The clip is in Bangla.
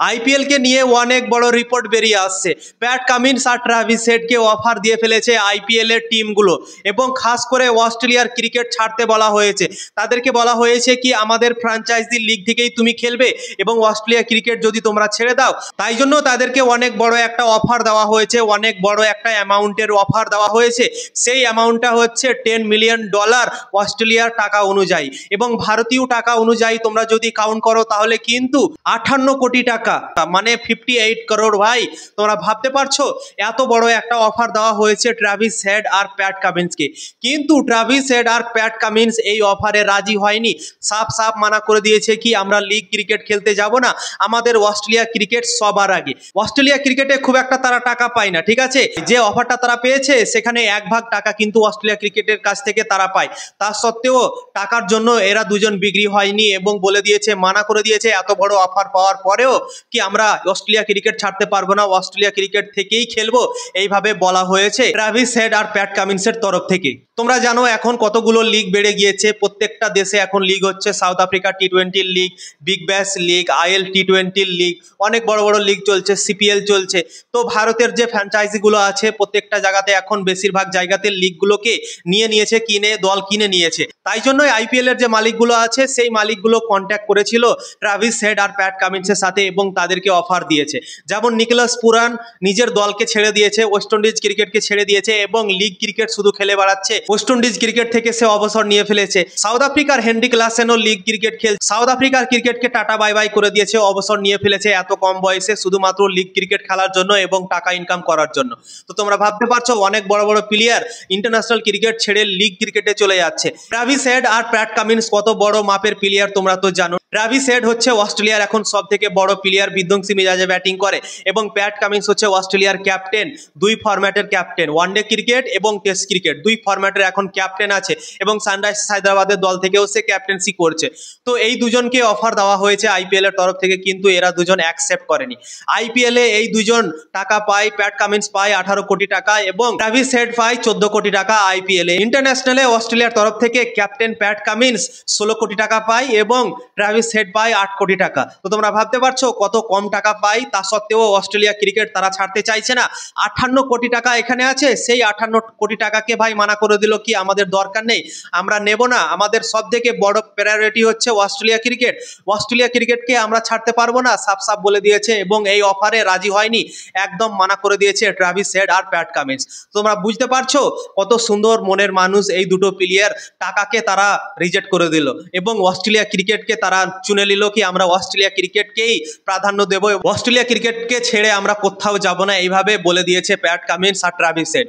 আইপিএল কে নিয়ে অনেক বড় রিপোর্ট বেরিয়ে আসছে। প্যাট কামিন্স আর ট্রাভিস হেডকে অফার দিয়ে ফেলেছে আইপিএল এর টিমগুলো, এবং খাস করে অস্ট্রেলিয়ার ক্রিকেট ছাড়তে বলা হয়েছে। তাদেরকে বলা হয়েছে কি আমাদের ফ্র্যাঞ্চাইজি লিগ থেকেই তুমি খেলবে, এবং অস্ট্রেলিয়া ক্রিকেট যদি তোমরা ছেড়ে দাও, তাই জন্য তাদেরকে অনেক বড় একটা অফার দেওয়া হয়েছে, অনেক বড় একটা অ্যামাউন্টের অফার দেওয়া হয়েছে। সেই অ্যামাউন্টটা হচ্ছে $10 মিলিয়ন অস্ট্রেলিয়ার টাকা অনুযায়ী, এবং ভারতীয় টাকা অনুযায়ী তোমরা যদি কাউন্ট করো তাহলে কিন্তু 58 কোটি টাকা, মানে 58 করোড়। ভাই, তোমরা ভাবতে পারছো এত বড় একটা অফার দেওয়া হয়েছে ট্রাভিস হেড আর প্যাট কামিন্সকে। কিন্তু ট্রাভিস হেড আর প্যাট কামিন্স এই অফারে রাজি হয়নি, সাফ সাফ মানা করে দিয়েছে কি আমরা লিগ ক্রিকেট খেলতে যাব না, আমাদের অস্ট্রেলিয়া ক্রিকেট সবার আগে। অস্ট্রেলিয়া ক্রিকেটে খুব একটা তারা টাকা পায় না, ঠিক আছে, যে অফারটা তারা পেয়েছে সেখানে 1 ভাগ টাকা কিন্তু অস্ট্রেলিয়া ক্রিকেটের কাছ থেকে তারা পায়। তা সত্ত্বেও টাকার জন্য এরা দুজন বিক্রি হয়নি, এবং বলে দিয়েছে, মানা করে দিয়েছে এত বড় অফার পাওয়ার পরেও কি আমরা অস্ট্রেলিয়া ক্রিকেট ছাড়তে পারবো না, অস্ট্রেলিয়া ক্রিকেট থেকেই খেলবো, এইভাবে বলা হয়েছে ট্রাভিস হেড আর প্যাট কামিন্সের তরফ থেকে। তোমরা জানো এখন কতগুলো লিগ বেড়ে গিয়েছে, প্রত্যেকটা দেশে এখন লিগ হচ্ছে। South Africa T20 league, Big Bash league, IL T20 league, অনেক বড় বড় লিগ চলছে, সিপিএল চলছে। তো ভারতের যে ফ্র্যাঞ্চাইজিগুলো আছে প্রত্যেকটা জায়গাতে এখন বেশিরভাগ জায়গাতে লিগগুলোকে নিয়ে নিয়েছে, দল কিনে নিয়েছে। তাই জন্যই আইপিএল এর যে মালিকগুলো আছে সেই মালিকগুলো কন্ট্যাক্ট করেছিল ট্রাভিস হেড আর প্যাট কামিন্সের সাথে, এবং তাদেরকে অফার দিয়েছে। যেমন নিকোলাস পুরান নিজের দলকে ছেড়ে দিয়েছে, ওয়েস্ট ইন্ডিজ ক্রিকেটকে ছেড়ে দিয়েছে, এবং লিগ ক্রিকেট শুধু খেলে বেড়াচ্ছে। ওয়েস্ট ইন্ডিজ ক্রিকেট থেকে সে অবসর নিয়ে ফেলেছে। সাউথ আফ্রিকার হেনরি ক্লাসেনও লিগ ক্রিকেট খেলছে, সাউথ আফ্রিকার ক্রিকেটকে টাটা বাই বাই করে দিয়েছে, অবসর নিয়ে ফেলেছে এত কম বয়সে শুধুমাত্র লিগ ক্রিকেট খেলার জন্য এবং টাকা ইনকাম করার জন্য। তো তোমরা ভাবতে পারছো অনেক বড় বড় প্লেয়ার ইন্টারন্যাশনাল ক্রিকেট ছেড়ে লিগ ক্রিকেটে চলে যাচ্ছে। ট্রাভিস হেড আর প্যাট কামিন্স কত বড় মাপের প্লেয়ার তোমরা তো জানো। ট্রাভিস হেড হচ্ছে অস্ট্রেলিয়ার এখন সব থেকে বড় প্লেয়ার, বিধ্বংসী মেজাজে ব্যাটিং করে, এবং প্যাট কামিন্স হচ্ছে অস্ট্রেলিয়ার ক্যাপ্টেন, 2 ফরম্যাটের ক্যাপ্টেন, ওয়ানডে ক্রিকেট এবং টেস্ট ক্রিকেট 2 ফরম্যাটের এখন ক্যাপ্টেন আছে, এবং সানরাইজার্স হায়দ্রাবাদের দল থেকেও সে ক্যাপ্টেন্সি করছে। তো এই দুজনকে অফার দেওয়া হয়েছে আইপিএল এর তরফ থেকে, কিন্তু এরা দুজন অ্যাকসেপ্ট করেনি। আইপিএল এ এই দুজন টাকা পায়, প্যাট কামিন্স পায় 18 কোটি টাকা এবং ট্রাভিস হেড পায় 14 কোটি টাকা আইপিএল এ। ইন্টারন্যাশনালে অস্ট্রেলিয়ার তরফ থেকে ক্যাপ্টেন প্যাট কামিন্স 16 কোটি টাকা পায় এবং ট্রাভিস হেড পায় 8 কোটি টাকা। তো তোমরা ভাবতে পারছো কত কম টাকা পায়, তা সত্ত্বেও অস্ট্রেলিয়া ক্রিকেট তারা ছাড়তে চাইছে না। 58 কোটি টাকা এখানে আছে, সেই 58 কোটি টাকাকে ভাই মানা করে দিল কি আমাদের দরকার নেই, আমরা নেব না, আমাদের সব থেকে বড় প্রায়োরিটি হচ্ছে অস্ট্রেলিয়া ক্রিকেট, অস্ট্রেলিয়া ক্রিকেটকে আমরা ছাড়তে পারবো না, সাফ সাফ বলে দিয়েছে, এবং এই অফারে রাজি হয়নি, একদম মানা করে দিয়েছে ট্রাভিস হেড আর প্যাট কামিন্স। তোমরা বুঝতে পারছো কত সুন্দর মনের মানুষ এই দুটো প্লেয়ার, টাকাকে তারা রিজেক্ট করে দিল, এবং অস্ট্রেলিয়া ক্রিকেটকে তারা চুনে নিল কি আমরা অস্ট্রেলিয়া ক্রিকেটকেই প্রাধান্য দেব, অস্ট্রেলিয়া ক্রিকেটকে ছেড়ে আমরা কোথাও যাব না, এইভাবে বলে দিয়েছে প্যাট কামিন্স আর ট্রাভিস হেড।